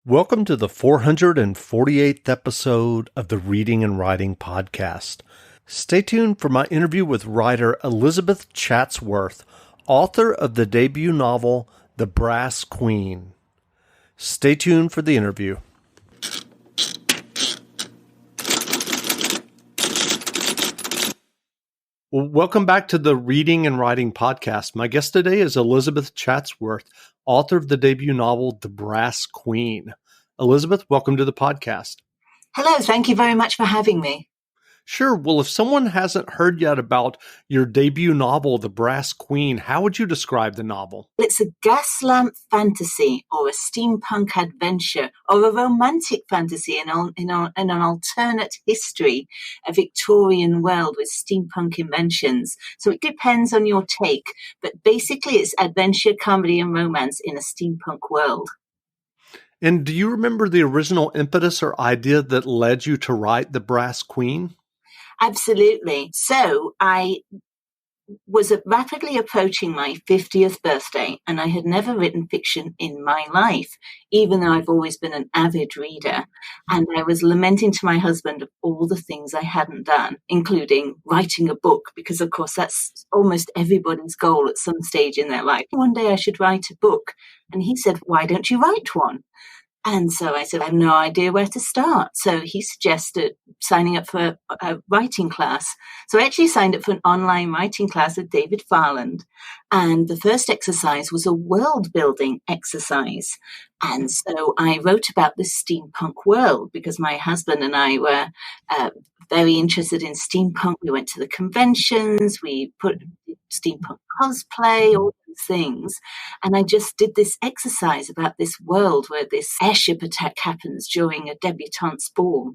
Welcome to the 448th episode of the Reading and Writing Podcast. Stay tuned for my interview with writer Elizabeth Chatsworth, author of the debut novel, The Brass Queen. Stay tuned for the interview. Well, welcome back to the Reading and Writing Podcast. My guest today is Elizabeth Chatsworth, author of the debut novel, The Brass Queen. Elizabeth, welcome to the podcast. Hello, thank you very much for having me. Sure. Well, if someone hasn't heard yet about your debut novel, The Brass Queen, how would you describe the novel? It's a gas lamp fantasy or a steampunk adventure or a romantic fantasy in an alternate history, a Victorian world with steampunk inventions. So it depends on your take, but basically it's adventure, comedy, and romance in a steampunk world. And do you remember the original impetus or idea that led you to write The Brass Queen? Absolutely. So I was rapidly approaching my 50th birthday, and I had never written fiction in my life, even though I've always been an avid reader. And I was lamenting to my husband of all the things I hadn't done, including writing a book, because, of course, that's almost everybody's goal at some stage in their life. One day I should write a book. And he said, "Why don't you write one?" And so I said, I have no idea where to start. So he suggested signing up for a writing class. So I actually signed up for an online writing class with David Farland. And the first exercise was a world building exercise. And so I wrote about this steampunk world because my husband and I were very interested in steampunk. We went to the conventions, we put steampunk cosplay, all these things. And I just did this exercise about this world where this airship attack happens during a debutante's ball.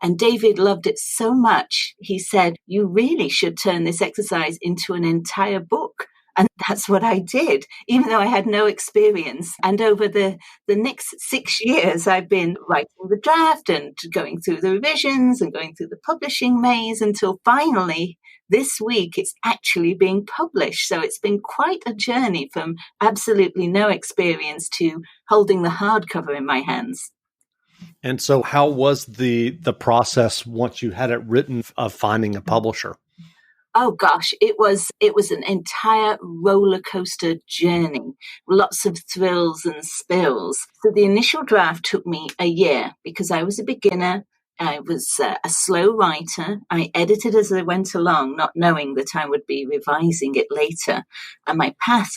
And David loved it so much, he said, "You really should turn this exercise into an entire book." And that's what I did, even though I had no experience. And over the next 6 years, I've been writing the draft and going through the revisions and going through the publishing maze until finally this week it's actually being published. So it's been quite a journey from absolutely no experience to holding the hardcover in my hands. And so how was the process once you had it written of finding a publisher? Oh gosh, it was an entire roller coaster journey, lots of thrills and spills. So the initial draft took me a year because I was a beginner. I was a slow writer. I edited as I went along, not knowing that I would be revising it later. And my path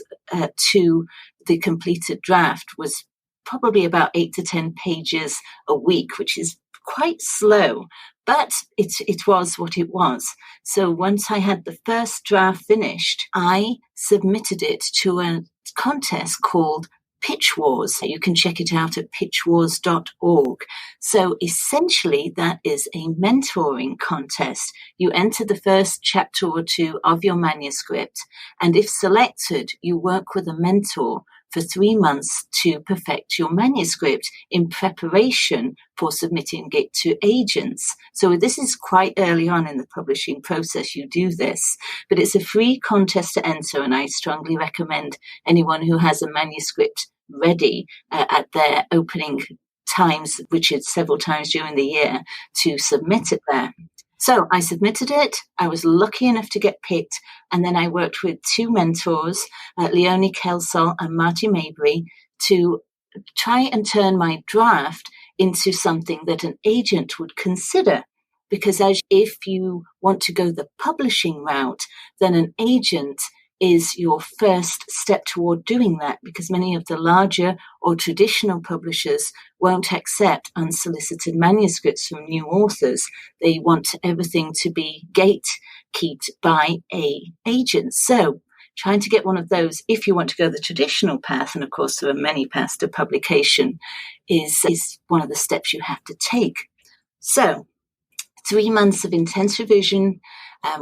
to the completed draft was probably about 8 to 10 pages a week, which is quite slow. But it was what it was. So once I had the first draft finished, I submitted it to a contest called Pitch Wars. You can check it out at pitchwars.org. So essentially, that is a mentoring contest. You enter the first chapter or two of your manuscript, and if selected, you work with a mentor for 3 months to perfect your manuscript in preparation for submitting it to agents. So this is quite early on in the publishing process you do this, but it's a free contest to enter, and I strongly recommend anyone who has a manuscript ready at their opening times, which is several times during the year, to submit it there. So I submitted it. I was lucky enough to get picked. And then I worked with 2 mentors, Leonie Kelsall and Marty Mabry, to try and turn my draft into something that an agent would consider. Because if you want to go the publishing route, then an agent is your first step toward doing that, because many of the larger or traditional publishers won't accept unsolicited manuscripts from new authors. They want everything to be gatekept by an agent. So trying to get one of those, if you want to go the traditional path, and of course there are many paths to publication, is one of the steps you have to take. So 3 months of intense revision.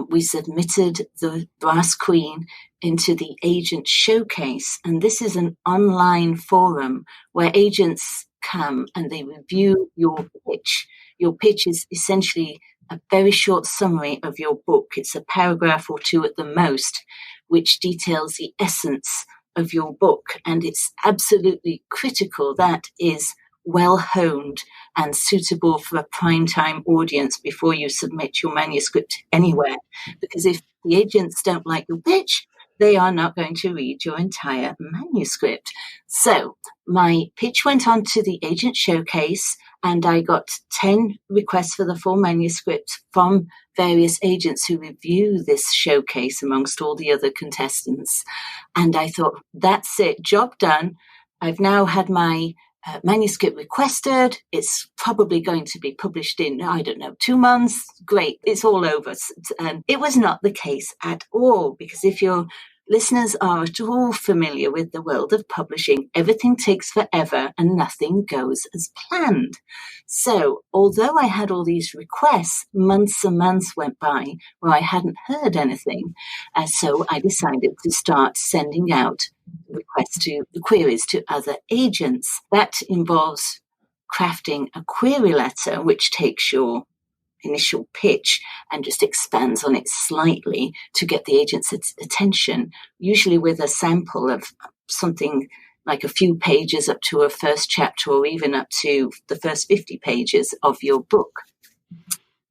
We submitted The Brass Queen into the Agent Showcase. And this is an online forum where agents come and they review your pitch. Your pitch is essentially a very short summary of your book. It's a paragraph or 2 at the most, which details the essence of your book. And it's absolutely critical. That is well-honed and suitable for a prime-time audience before you submit your manuscript anywhere. Because if the agents don't like your pitch, they are not going to read your entire manuscript. So my pitch went on to the agent showcase, and I got 10 requests for the full manuscript from various agents who review this showcase amongst all the other contestants. And I thought, that's it, job done. I've now had my manuscript requested. It's probably going to be published in, 2 months. Great, it's all over. And it was not the case at all, because if your listeners are at all familiar with the world of publishing, everything takes forever and nothing goes as planned. So although I had all these requests, months and months went by where I hadn't heard anything. So I decided to start sending out queries to other agents. That involves crafting a query letter, which takes your initial pitch and just expands on it slightly to get the agent's attention, usually with a sample of something like a few pages up to a first chapter, or even up to the first 50 pages of your book.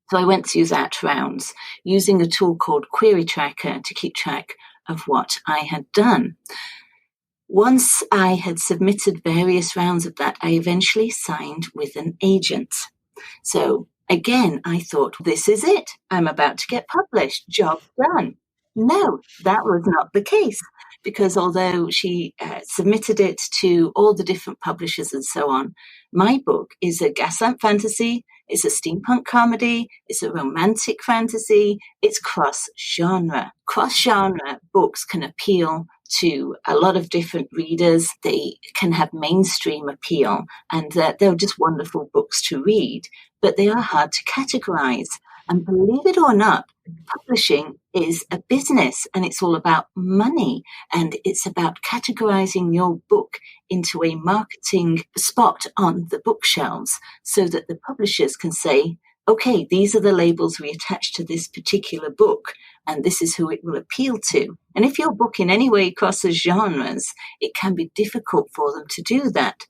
So I went through that rounds using a tool called Query Tracker to keep track of what I had done. Once I had submitted various rounds of that, I eventually signed with an agent. So again, I thought, this is it. I'm about to get published. Job done. No, that was not the case, because although she submitted it to all the different publishers and so on, my book is a gaslamp fantasy, it's a steampunk comedy, it's a romantic fantasy, it's cross-genre. Cross-genre books can appeal to a lot of different readers. They can have mainstream appeal, and they're just wonderful books to read, but they are hard to categorize. And believe it or not, publishing is a business, and it's all about money, and it's about categorizing your book into a marketing spot on the bookshelves so that the publishers can say, okay, these are the labels we attach to this particular book, and this is who it will appeal to. And if your book in any way crosses genres, it can be difficult for them to do that.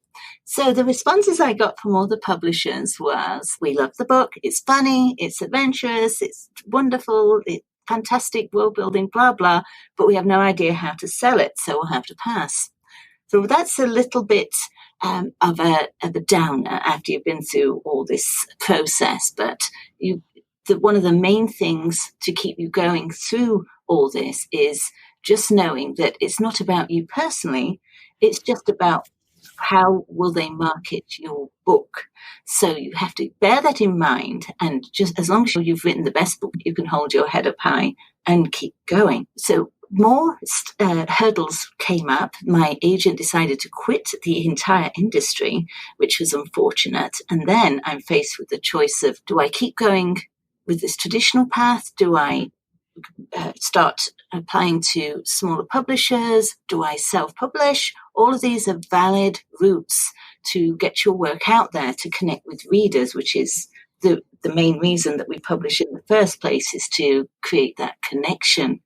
So the responses I got from all the publishers was, we love the book, it's funny, it's adventurous, it's wonderful, it's fantastic world building, blah, blah, but we have no idea how to sell it, so we'll have to pass. So that's a little bit of a downer after you've been through all this process, but one of the main things to keep you going through all this is just knowing that it's not about you personally, it's just about how will they market your book. So you have to bear that in mind, and just as long as you've written the best book, you can hold your head up high and keep going. So more hurdles came up. My agent decided to quit the entire industry, which was unfortunate. And then I'm faced with the choice of, do I keep going with this traditional path? Do I start applying to smaller publishers? Do I self-publish? All of these are valid routes to get your work out there, to connect with readers, which is the main reason that we publish in the first place, is to create that connection.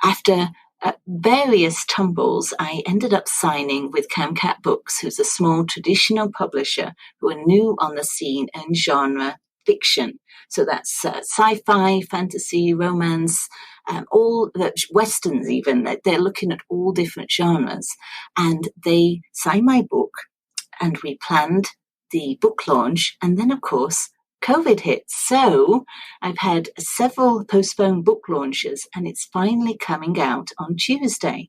After various tumbles, I ended up signing with Camcat Books, who's a small traditional publisher who are new on the scene in genre fiction. So that's sci-fi, fantasy, romance, all westerns even. They're looking at all different genres. And they signed my book, and we planned the book launch. And then, of course, COVID hit. So I've had several postponed book launches, and it's finally coming out on Tuesday.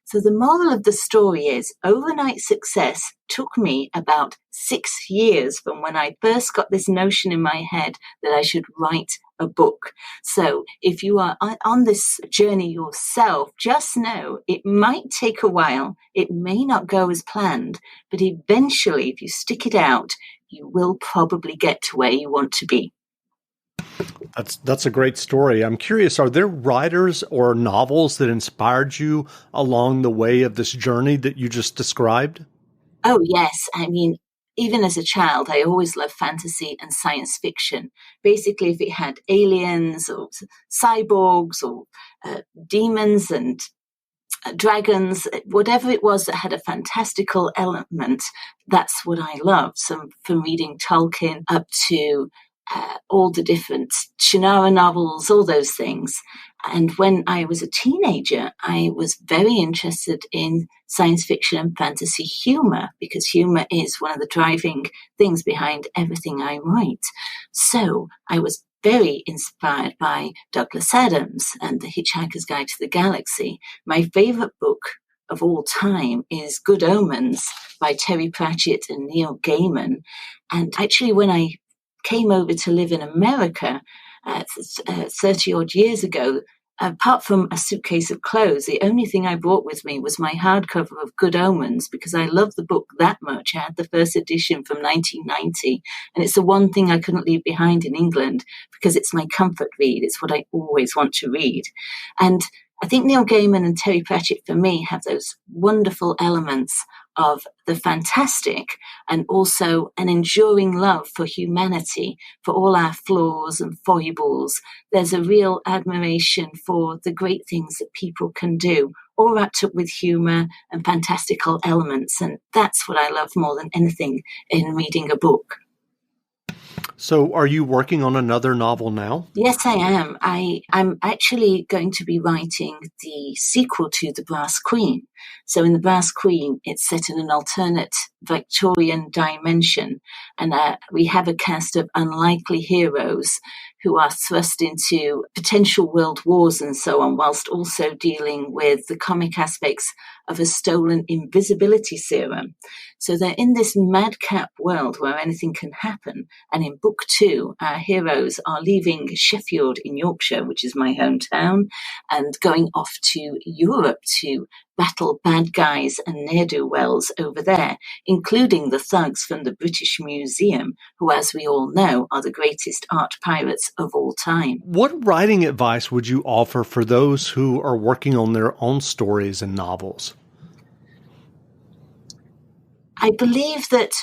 So the moral of the story is, overnight success took me about 6 years from when I first got this notion in my head that I should write a book. So if you are on this journey yourself, just know it might take a while. It may not go as planned, but eventually, if you stick it out, you will probably get to where you want to be. That's a great story. I'm curious, are there writers or novels that inspired you along the way of this journey that you just described? Oh, yes. I mean, even as a child, I always loved fantasy and science fiction. Basically, if it had aliens or cyborgs or demons and dragons, whatever it was that had a fantastical element, that's what I loved. So from reading Tolkien up to all the different Shannara novels, all those things. And when I was a teenager, I was very interested in science fiction and fantasy humor, because humor is one of the driving things behind everything I write. So I was very inspired by Douglas Adams and The Hitchhiker's Guide to the Galaxy. My favorite book of all time is Good Omens by Terry Pratchett and Neil Gaiman. And actually, when I came over to live in America 30 odd years ago, apart from a suitcase of clothes, the only thing I brought with me was my hardcover of Good Omens, because I love the book that much. I had the first edition from 1990, and it's the one thing I couldn't leave behind in England, because it's my comfort read. It's what I always want to read. And I think Neil Gaiman and Terry Pratchett, for me, have those wonderful elements of the fantastic and also an enduring love for humanity, for all our flaws and foibles. There's a real admiration for the great things that people can do, all wrapped up with humour and fantastical elements. And that's what I love more than anything in reading a book. So are you working on another novel now? Yes, I am. I'm actually going to be writing the sequel to The Brass Queen. So in The Brass Queen, it's set in an alternate Victorian dimension. And we have a cast of unlikely heroes who are thrust into potential world wars and so on, whilst also dealing with the comic aspects of a stolen invisibility serum. So they're in this madcap world where anything can happen. And in book 2, our heroes are leaving Sheffield in Yorkshire, which is my hometown, and going off to Europe to battle bad guys and ne'er-do-wells over there, including the thugs from the British Museum, who, as we all know, are the greatest art pirates of all time. What writing advice would you offer for those who are working on their own stories and novels? I believe that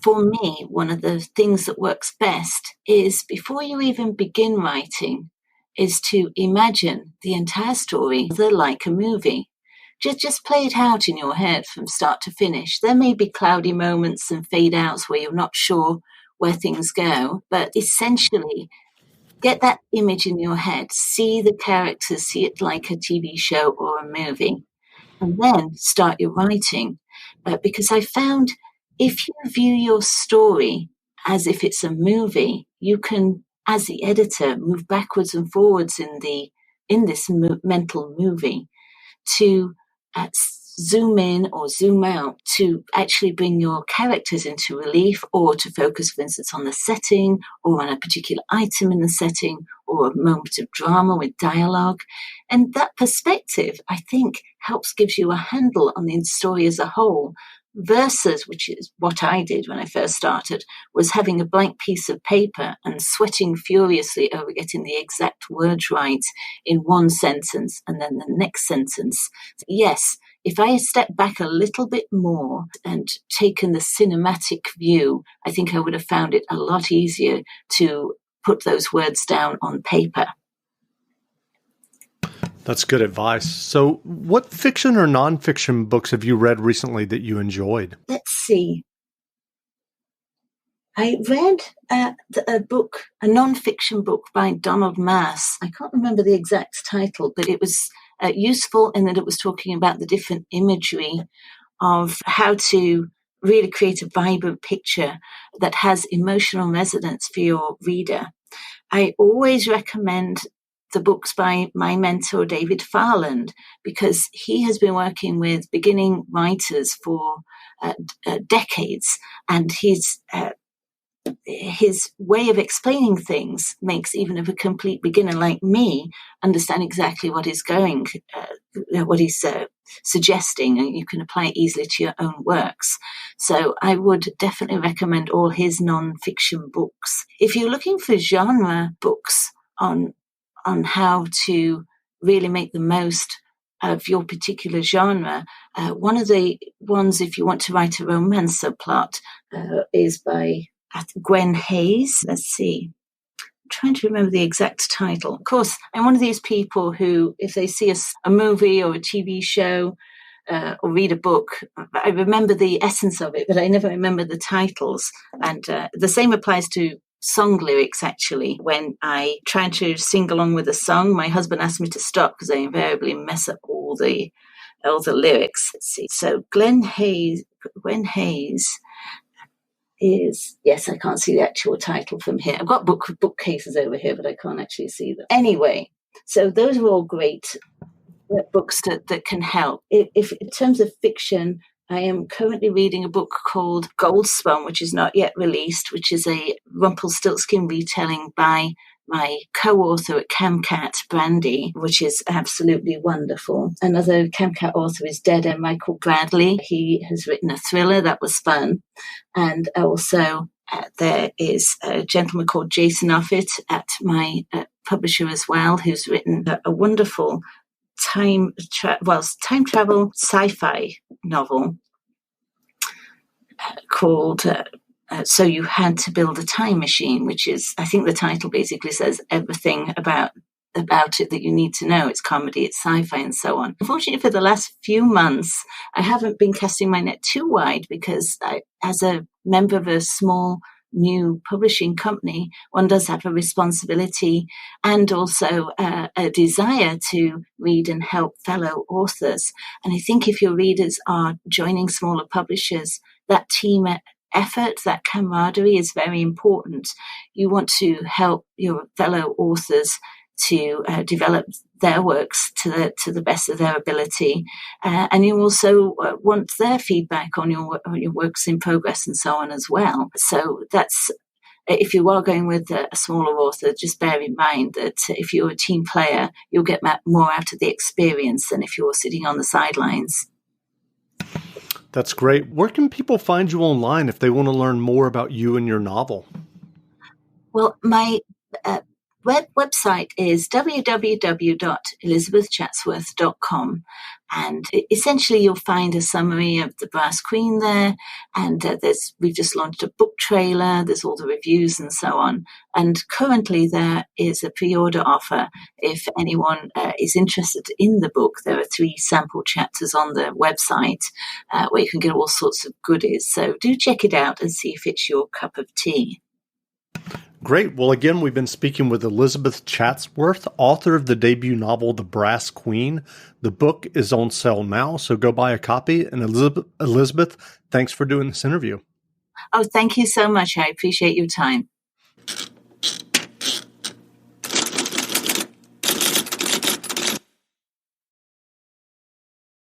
for me, one of the things that works best is, before you even begin writing, is to imagine the entire story like a movie. Just play it out in your head from start to finish. There may be cloudy moments and fade outs where you're not sure where things go, but essentially get that image in your head, see the characters, see it like a TV show or a movie, and then start your writing. Because I found if you view your story as if it's a movie, you can, as the editor, move backwards and forwards in this mental movie to zoom in or zoom out to actually bring your characters into relief, or to focus, for instance, on the setting or on a particular item in the setting or a moment of drama with dialogue. And that perspective, I think, gives you a handle on the story as a whole, versus, which is what I did when I first started, was having a blank piece of paper and sweating furiously over getting the exact words right in one sentence and then the next sentence. Yes, if I had stepped back a little bit more and taken the cinematic view, I think I would have found it a lot easier to put those words down on paper. That's good advice. So what fiction or nonfiction books have you read recently that you enjoyed? Let's see. I read a book, a nonfiction book by Donald Mass. I can't remember the exact title, but it was useful in that it was talking about the different imagery of how to really create a vibrant picture that has emotional resonance for your reader. I always recommend the books by my mentor, David Farland, because he has been working with beginning writers for decades, and his way of explaining things makes even a complete beginner like me understand exactly what he's suggesting, and you can apply it easily to your own works. So I would definitely recommend all his non-fiction books. If you're looking for genre books on how to really make the most of your particular genre, one of the ones, if you want to write a romance subplot, is by Gwen Hayes. Let's see. trying to remember the exact title. Of course, I'm one of these people who, if they see a movie or a TV show or read a book, I remember the essence of it, but I never remember the titles. And the same applies to song lyrics, actually. When I try to sing along with a song, my husband asks me to stop because I invariably mess up all the lyrics. Let's see. So Gwen Hayes is, yes, I can't see the actual title from here. I've got bookcases over here, but I can't actually see them. Anyway, so those are all great books that can help. If in terms of fiction, I am currently reading a book called Goldspan, which is not yet released, which is a Rumpelstiltskin retelling by my co-author at CamCat, Brandy, which is absolutely wonderful. Another CamCat author is Dead and Michael Bradley. He has written a thriller that was fun. And also there is a gentleman called Jason Offit at my publisher as well, who's written a wonderful time travel sci-fi novel called So You Had to Build a Time Machine, which is, I think the title basically says everything about it that you need to know. It's comedy, it's sci-fi, and so on. Unfortunately, for the last few months, I haven't been casting my net too wide because as a member of a small new publishing company, one does have a responsibility and also a desire to read and help fellow authors. And I think if your readers are joining smaller publishers, that team effort, that camaraderie is very important. You want to help your fellow authors to develop their works to the best of their ability, and you also want their feedback on your works in progress and so on as well. So that's, if you are going with a smaller author, just bear in mind that if you're a team player, you'll get more out of the experience than if you're sitting on the sidelines. That's great. Where can people find you online if they want to learn more about you and your novel? Well, my website is www.elizabethchatsworth.com, and essentially you'll find a summary of The Brass Queen there, and we've just launched a book trailer, there's all the reviews and so on, and currently there is a pre-order offer. If anyone is interested in the book, there are 3 sample chapters on the website where you can get all sorts of goodies, so do check it out and see if it's your cup of tea. Great. Well, again, we've been speaking with Elizabeth Chatsworth, author of the debut novel, The Brass Queen. The book is on sale now, so go buy a copy. And Elizabeth, thanks for doing this interview. Oh, thank you so much. I appreciate your time.